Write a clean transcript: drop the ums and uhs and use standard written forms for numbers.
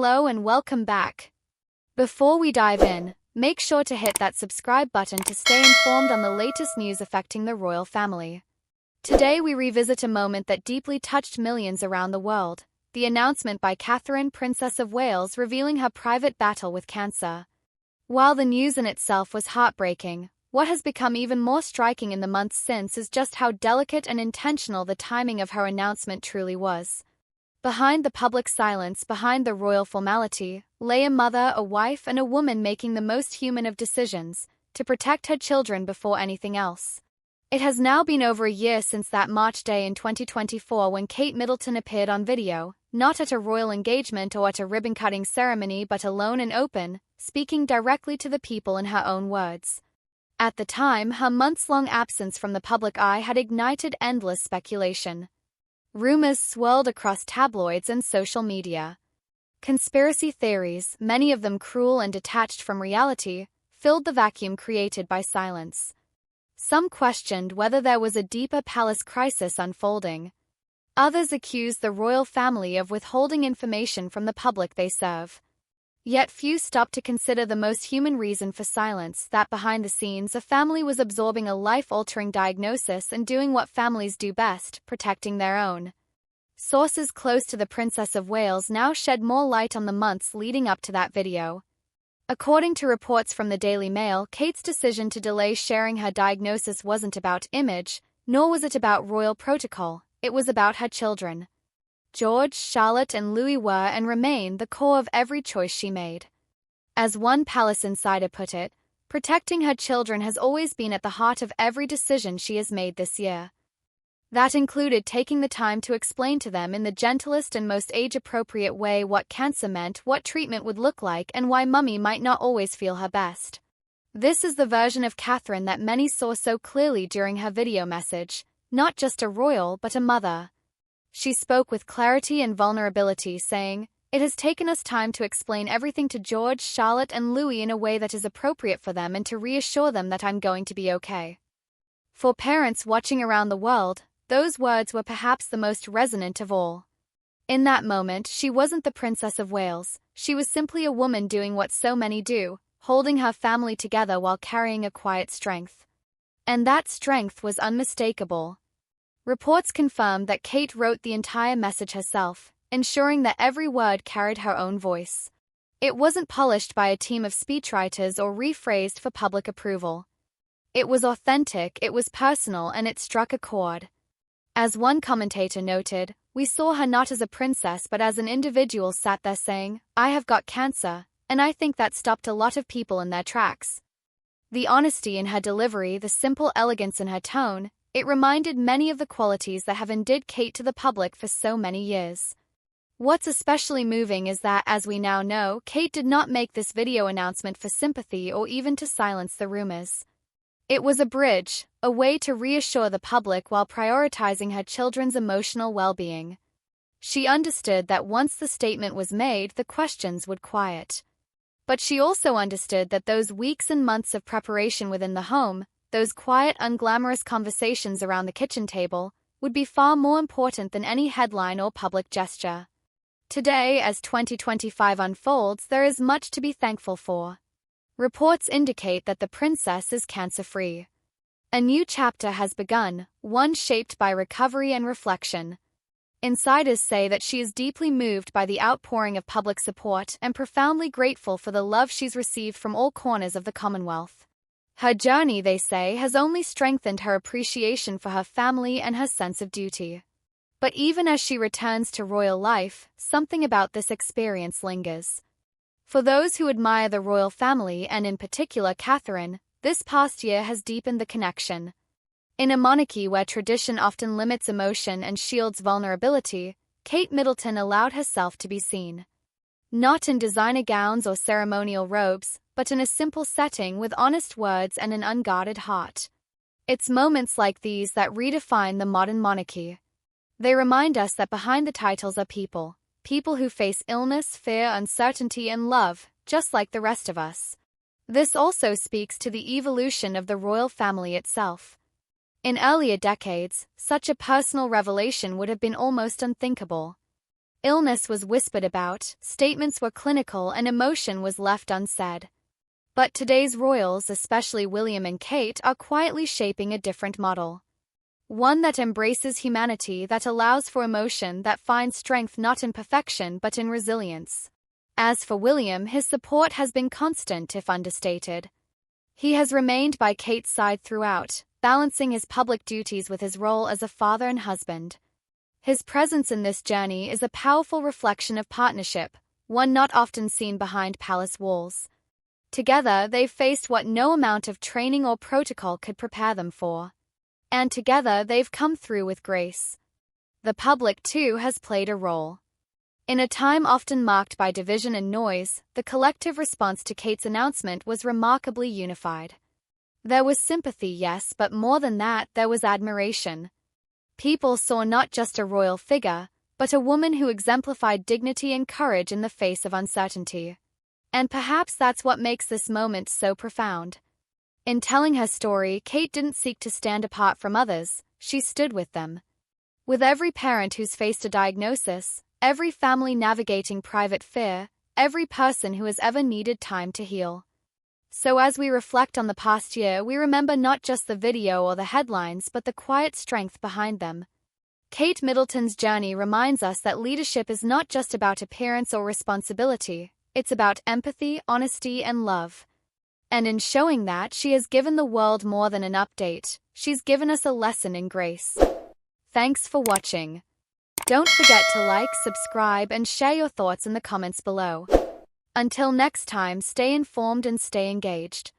Hello and welcome back. Before we dive in, make sure to hit that subscribe button to stay informed on the latest news affecting the royal family. Today we revisit a moment that deeply touched millions around the world, the announcement by Catherine, Princess of Wales, revealing her private battle with cancer. While the news in itself was heartbreaking, what has become even more striking in the months since is just how delicate and intentional the timing of her announcement truly was. Behind the public silence, behind the royal formality, lay a mother, a wife, and a woman making the most human of decisions, to protect her children before anything else. It has now been over a year since that March day in 2024 when Kate Middleton appeared on video, not at a royal engagement or at a ribbon-cutting ceremony but alone and open, speaking directly to the people in her own words. At the time, her months-long absence from the public eye had ignited endless speculation. Rumors swirled across tabloids and social media. Conspiracy theories, many of them cruel and detached from reality, filled the vacuum created by silence. Some questioned whether there was a deeper palace crisis unfolding. Others accused the royal family of withholding information from the public they serve. Yet few stopped to consider the most human reason for silence, that behind the scenes a family was absorbing a life-altering diagnosis and doing what families do best, protecting their own. Sources close to the Princess of Wales now shed more light on the months leading up to that video. According to reports from the Daily Mail, Kate's decision to delay sharing her diagnosis wasn't about image, nor was it about royal protocol, it was about her children. George, Charlotte, and Louis were and remain the core of every choice she made. As one palace insider put it, protecting her children has always been at the heart of every decision she has made this year. That included taking the time to explain to them in the gentlest and most age-appropriate way what cancer meant, what treatment would look like, and why Mummy might not always feel her best. This is the version of Catherine that many saw so clearly during her video message, not just a royal but a mother. She spoke with clarity and vulnerability, saying, "It has taken us time to explain everything to George, Charlotte, and Louis in a way that is appropriate for them and to reassure them that I'm going to be okay." For parents watching around the world, those words were perhaps the most resonant of all. In that moment, she wasn't the Princess of Wales, she was simply a woman doing what so many do, holding her family together while carrying a quiet strength. And that strength was unmistakable. Reports confirmed that Kate wrote the entire message herself, ensuring that every word carried her own voice. It wasn't polished by a team of speechwriters or rephrased for public approval. It was authentic, it was personal, and it struck a chord. As one commentator noted, "We saw her not as a princess but as an individual sat there saying, 'I have got cancer,' and I think that stopped a lot of people in their tracks." The honesty in her delivery, the simple elegance in her tone, it reminded many of the qualities that have endeared Kate to the public for so many years. What's especially moving is that, as we now know, Kate did not make this video announcement for sympathy or even to silence the rumors. It was a bridge, a way to reassure the public while prioritizing her children's emotional well-being. She understood that once the statement was made, the questions would quiet. But she also understood that those weeks and months of preparation within the home, those quiet, unglamorous conversations around the kitchen table, would be far more important than any headline or public gesture. Today, as 2025 unfolds, there is much to be thankful for. Reports indicate that the princess is cancer-free. A new chapter has begun, one shaped by recovery and reflection. Insiders say that she is deeply moved by the outpouring of public support and profoundly grateful for the love she's received from all corners of the Commonwealth. Her journey, they say, has only strengthened her appreciation for her family and her sense of duty. But even as she returns to royal life, something about this experience lingers. For those who admire the royal family, and in particular Catherine, this past year has deepened the connection. In a monarchy where tradition often limits emotion and shields vulnerability, Kate Middleton allowed herself to be seen. Not in designer gowns or ceremonial robes, but in a simple setting with honest words and an unguarded heart. It's moments like these that redefine the modern monarchy. They remind us that behind the titles are people. People who face illness, fear, uncertainty, and love, just like the rest of us. This also speaks to the evolution of the royal family itself. In earlier decades, such a personal revelation would have been almost unthinkable. Illness was whispered about, statements were clinical, and emotion was left unsaid. But today's royals, especially William and Kate, are quietly shaping a different model. One that embraces humanity, that allows for emotion, that finds strength not in perfection but in resilience. As for William, his support has been constant if understated. He has remained by Kate's side throughout, balancing his public duties with his role as a father and husband. His presence in this journey is a powerful reflection of partnership, one not often seen behind palace walls. Together, they've faced what no amount of training or protocol could prepare them for. And together, they've come through with grace. The public, too, has played a role. In a time often marked by division and noise, the collective response to Kate's announcement was remarkably unified. There was sympathy, yes, but more than that, there was admiration. People saw not just a royal figure, but a woman who exemplified dignity and courage in the face of uncertainty. And perhaps that's what makes this moment so profound. In telling her story, Kate didn't seek to stand apart from others, she stood with them. With every parent who's faced a diagnosis, every family navigating private fear, every person who has ever needed time to heal. So as we reflect on the past year, we remember not just the video or the headlines but the quiet strength behind them. Kate Middleton's journey reminds us that leadership is not just about appearance or responsibility, it's about empathy, honesty, and love. And in showing that, she has given the world more than an update, she's given us a lesson in grace. Thanks for watching. Don't forget to like, subscribe, and share your thoughts in the comments below. Until next time, stay informed and stay engaged.